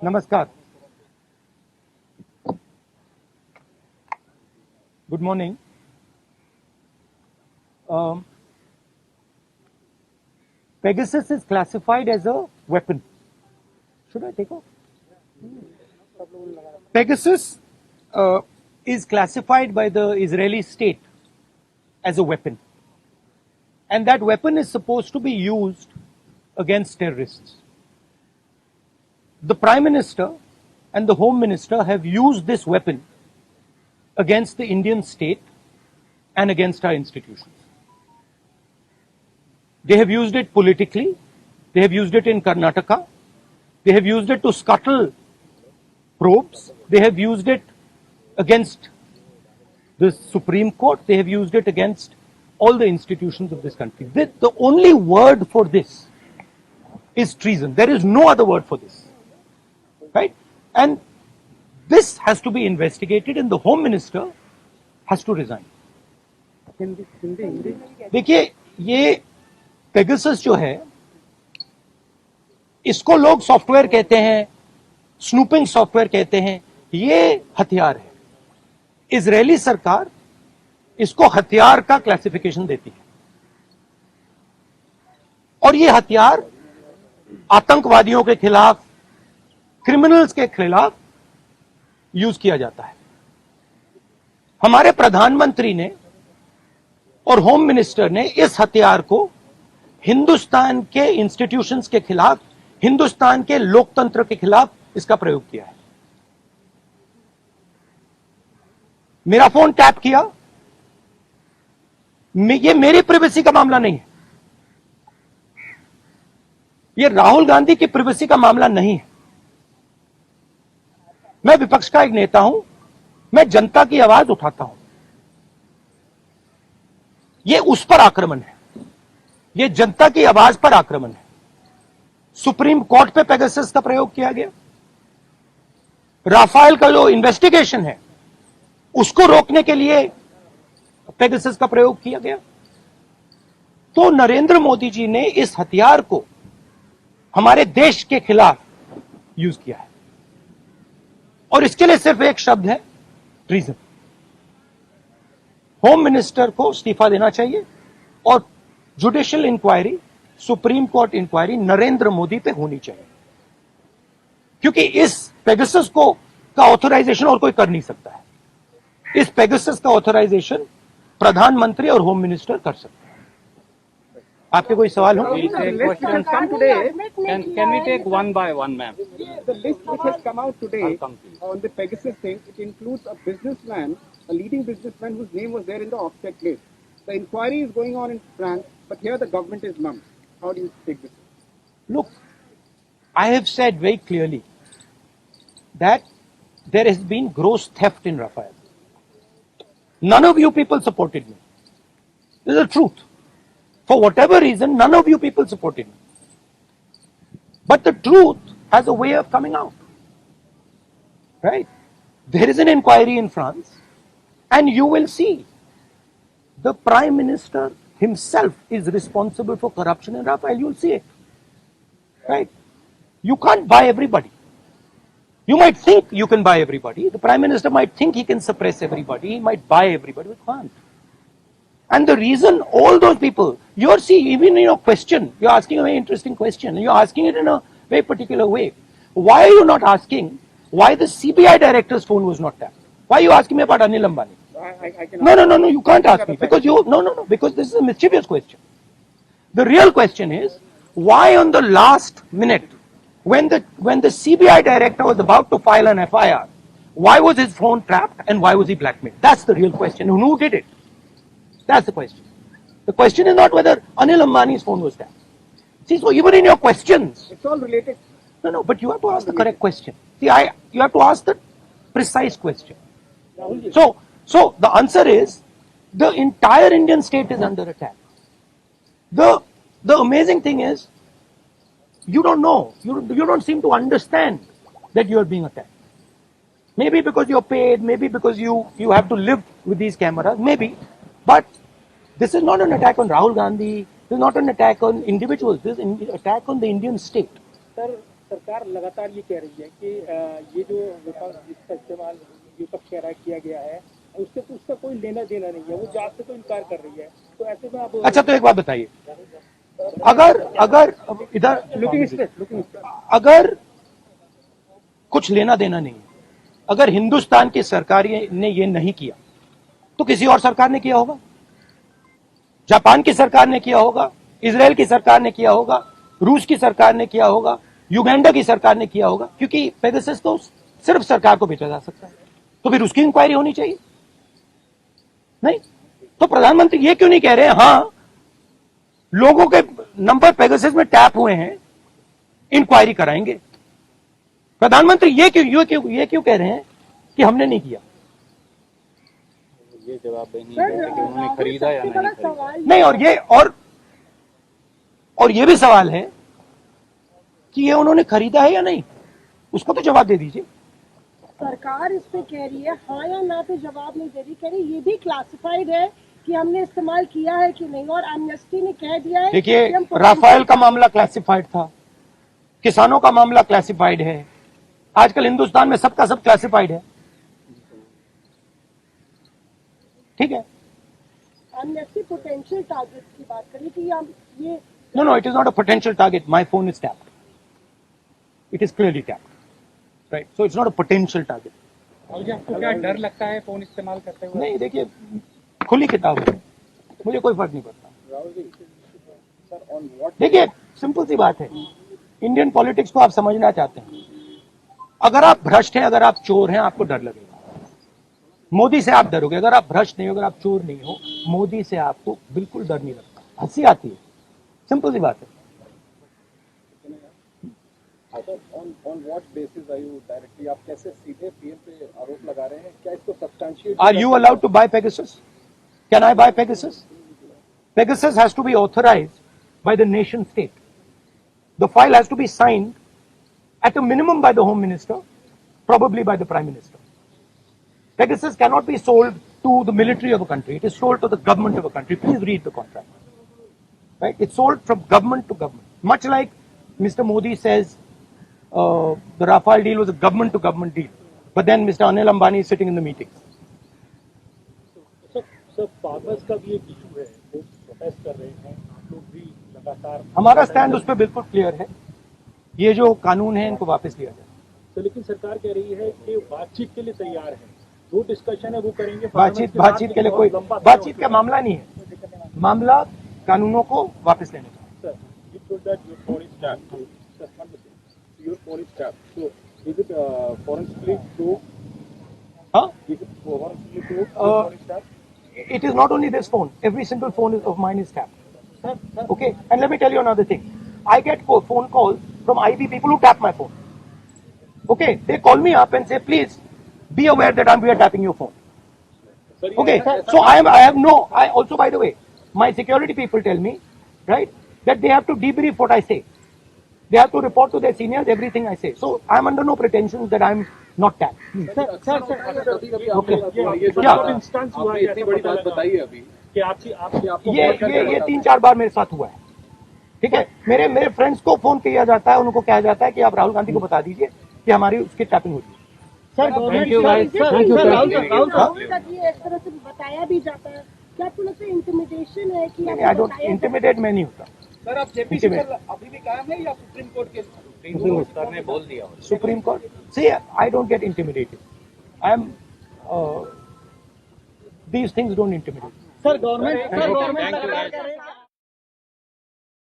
Namaskar. Good morning. Pegasus is classified as a weapon. Should I take off? Pegasus is classified by the Israeli state as a weapon. And that weapon is supposed to be used against terrorists. The Prime Minister and the Home Minister have used this weapon against the Indian state and against our institutions. They have used it politically. They have used it in Karnataka. They have used it to scuttle probes. They have used it against the Supreme Court. They have used it against all the institutions of this country. The only word for this is treason. There is no other word for this. Right? And this has to be investigated and the Home Minister has to resign. देखिए ये Pegasus जो है इसको लोग software कहते हैं, snooping software कहते हैं, ये हथियार है. इजरायली सरकार इसको हथियार का क्लासिफिकेशन देती है और ये हथियार आतंकवादियों के खिलाफ, क्रिमिनल्स के खिलाफ यूज किया जाता है. हमारे प्रधानमंत्री ने और होम मिनिस्टर ने इस हथियार को हिंदुस्तान के इंस्टीट्यूशंस के खिलाफ, हिंदुस्तान के लोकतंत्र के खिलाफ इसका प्रयोग किया है. मेरा फोन टैप किया, ये मेरी प्राइवेसी का मामला नहीं है. ये राहुल गांधी की प्राइवेसी का मामला नहीं है. मैं विपक्ष का एक नेता हूं, मैं जनता की आवाज उठाता हूं. ये उस पर आक्रमण है, ये जनता की आवाज पर आक्रमण है. सुप्रीम कोर्ट पे पेगासस का प्रयोग किया गया. राफेल का जो इन्वेस्टिगेशन है उसको रोकने के लिए पेगासस का प्रयोग किया गया. तो नरेंद्र मोदी जी ने इस हथियार को हमारे देश के खिलाफ यूज किया है और इसके लिए सिर्फ एक शब्द है, ट्रीजन. होम मिनिस्टर को इस्तीफा देना चाहिए और judicial inquiry, supreme court inquiry Narendra Modi पे होनी चाहिए, क्योंकि इस पेगासस को का ऑथराइजेशन और कोई कर नहीं सकता है. इस पेगासस का ऑथराइजेशन प्रधानमंत्री और होम मिनिस्टर कर सकते हैं. आपके कोई सवाल हो? Can we take one by one, ma'am? The list which has come out today on the Pegasus thing, it includes a businessman, a leading businessman whose name was there in the offset list. The inquiry is going on in France, but here the government is mum. How do you take this? Look, I have said very clearly that there has been gross theft in Rafael. None of you people supported me. This is the truth. For whatever reason, none of you people supported me. But the truth has a way of coming out. Right? There is an inquiry in France, and you will see the Prime Minister himself is responsible for corruption in Rafael. You'll see it. Right? You can't buy everybody. You might think you can buy everybody. The Prime Minister might think he can suppress everybody. He might buy everybody, but can't. And the reason all those people, you're seeing, even in your question, you're asking a very interesting question. You're asking it in a very particular way. Why are you not asking why the CBI director's phone was not tapped? Why are you asking me about Anil Ambani? I can No, you can't ask me because because this is a mischievous question. The real question is, why on the last minute, when the CBI director was about to file an FIR, why was his phone tapped and why was he blackmailed? That's the real question. And who did it? That's the question. The question is not whether Anil Ambani's phone was tapped. See, so even in your questions, It's all related. no, but you have to ask the correct question. See, you have to ask the precise question. So the answer is, the entire Indian state is under attack. The amazing thing is, you don't know, you don't seem to understand that you are being attacked. Maybe because you're paid, maybe because you have to live with these cameras, maybe. But this is not an attack on Rahul Gandhi. This is not an attack on individuals. This is an attack on the Indian state. Sir, सरकार लगातार ये कह रही है कि ये जो विपक्ष जिसका इस्तेमाल विपक्ष कह रहा है किया गया है उससे तो उसका कोई लेना देना नहीं है, वो जांच से तो इनकार कर रही है। तो ऐसे में आप अच्छा, तो एक बात बताइए, अगर इधर अगर कुछ लेना देना नहीं है, अगर हिंदुस्तान की सरकार ने ये नहीं किया तो किसी और सरकार ने किया होगा, जापान की सरकार ने किया होगा, इजराइल की सरकार ने किया होगा, रूस की सरकार ने किया होगा, युगांडा की सरकार ने किया होगा, क्योंकि पेगासस तो सिर्फ सरकार को बेचा जा सकता है, तो फिर उसकी इंक्वायरी होनी चाहिए। नहीं तो प्रधानमंत्री ये क्यों नहीं कह रहे हैं हाँ लोगों के नंबर पेगासस में टैप हुए हैं, इंक्वायरी कराएंगे। प्रधानमंत्री ये क्यों कह रहे हैं कि हमने नहीं किया? ये जवाब नहीं देते कि उन्होंने खरीदा या नहीं खरीदा। नहीं, और ये भी सवाल है कि ये उन्होंने खरीदा है या नहीं, उसको तो जवाब दे दीजिए। सरकार इस पे कह रही है हाँ या ना पे जवाब नहीं दे रही, कह रही ये भी क्लासिफाइड है कि हमने इस्तेमाल किया है कि नहीं, और एमनेस्टी ने कह दिया है। देखिए, राफेल का मामला क्लासिफाइड था, किसानों का मामला क्लासिफाइड है, आजकल हिंदुस्तान में सबका सब क्लासिफाइड है, ठीक है। एमनेस्टी पोटेंशियल टारगेट की बात करी कि हम ये No, it is not a potential target. My phone is tapped. It is clearly tapped. Right? So it's not a potential target. और आपको क्या डर लगता है फोन इस्तेमाल करते हुए? नहीं, देखिए, खुली किताब है, मुझे कोई फर्क नहीं पड़ता। देखिए, सिंपल सी बात है, इंडियन पॉलिटिक्स को आप समझना चाहते हैं, अगर आप भ्रष्ट हैं, अगर आप चोर हैं, आपको डर लगेगा, मोदी से आप डरोगे। अगर आप भ्रष्ट नहीं हो, अगर आप चोर नहीं हो, मोदी से आपको बिल्कुल डर नहीं लगता, हंसी आती है, सिंपल सी बात है। On what basis are you directly, आप कैसे सीधे पीएम पे आरोप लगा रहे हैं? क्या इसको substantiate? Are you allowed to buy Pegasus? Can I buy Pegasus? Pegasus has to be authorized by the nation state. The file has to be signed at a minimum by the Home Minister, probably by the Prime Minister. Pegasus cannot be sold to the military of a country. It is sold to the government of a country. Please read the contract. Right? It's sold from government to government. Much like Mr. Modi says, the Rafale deal was a government to government deal. But then Mr. Anil Ambani is sitting in the meetings. Sir farmers का भी एक issue है, वो protest कर रहे हैं, आप लोग भी लगातार। हमारा स्टैंड उस पर बिल्कुल क्लियर है, ये जो कानून है इनको वापस लिया जाए। तो लेकिन सरकार कह रही है कि बातचीत के लिए तैयार है, जो डिस्कशन है वो करेंगे। बातचीत के लिए कोई बातचीत का मामला नहीं है, मामला कानूनों को वापस लेने का। Sir, you told that your phone is tapped. Sir, one minute. Your phone is tapped. So, is it forensically proved? Huh? Is it forensically proved? Your phone is tapped? It is not only this phone. Every single phone of mine is tapped. Okay? And let me tell you another thing. I get phone calls from IB people who tap my phone. Okay? They call me up and say, please be aware that we are tapping your phone. Okay? So I also, by the way, my security people tell me, right, that they have to debrief what I say. They have to report to their seniors everything I say. So I'm under no pretensions that I'm not tapped. Okay. Instance हुआ है, इतनी बड़ी बात बताइए अभी कि आपको ये 3-4 बार मेरे साथ हुआ है, ठीक है। मेरे फ्रेंड्स को फोन किया जाता है, उनको कहा जाता है कि आप राहुल गांधी को बता दीजिए कि हमारी उसकी टैपिंग हो रही है। सर राहुल तक ये इस तरह से बताया भी जाता है, क्या आपको लगता है इंटिमिडेशन है कि आई डोंट इंटिमिडेट, मैं नहीं होता। सर, आप जेपीसी पर अभी भी कायम है या सुप्रीम कोर्ट के? सर ने बोल दिया। Supreme Court. See, I don't get intimidated. These things don't intimidate. Sir government